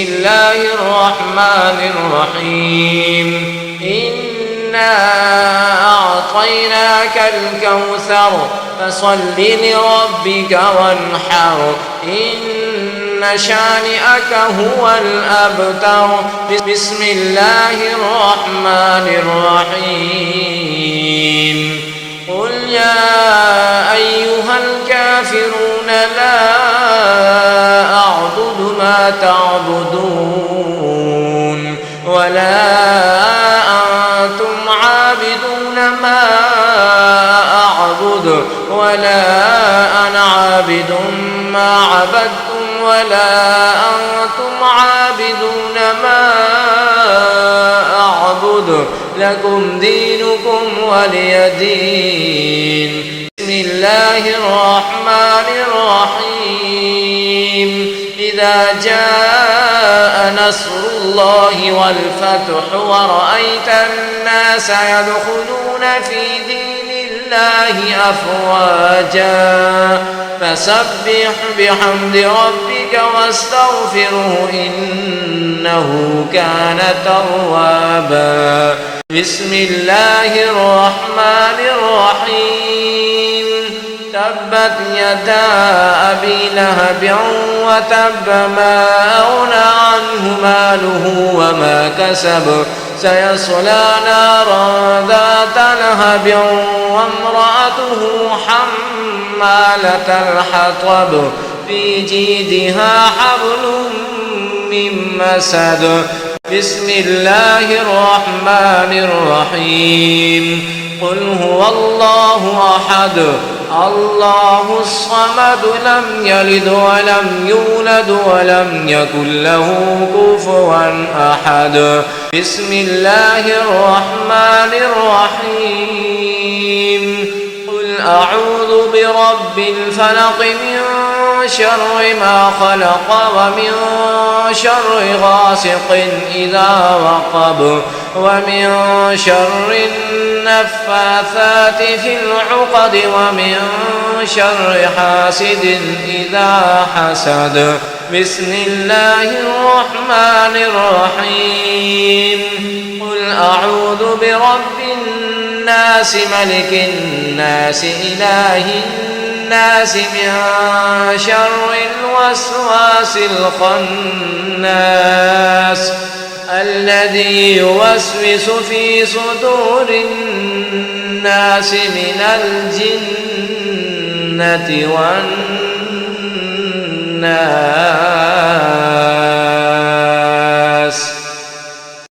الله الرحمن الرحيم إنا أعطيناك الكوثر فصل لربك وانحر إن شانئك هو الأبتر. بسم الله الرحمن الرحيم قل يا أيها الكافرون لا أعبد ما تعبدون ولا أنتم عابدون ما أعبد ولا أنا عابد ما عبدتم ولا أنتم عابدون ما أعبد لكم دينكم ولي دين. بسم الله الرحمن الرحيم إذا جاء نصر الله والفتح ورأيت الناس يدخلون في دين الله أفواجا فسبح بحمد ربك واستغفره إنه كان توابا. بسم الله الرحمن الرحيم تبت يدا أبي لهب وتب ما أغنى عنه ماله وما كسب سيصلى نارا ذات لهب وامرأته حمالة الحطب في جيدها حبل من مسد. بسم الله الرحمن الرحيم قل هو الله أحد الله الصمد لم يلد ولم يولد ولم يكن له كفوا أحد. بسم الله الرحمن الرحيم قل أعوذ برب الفلق من شر ما خلق ومن شر غاسق إذا وقب ومن شر النفاثات في العقد ومن شر حاسد إذا حسد. بسم الله الرحمن الرحيم قل أعوذ برب الناس ملك الناس إله الناس من شر الوسواس الخناس الذي يوسوس في صدور الناس من الجنة والناس.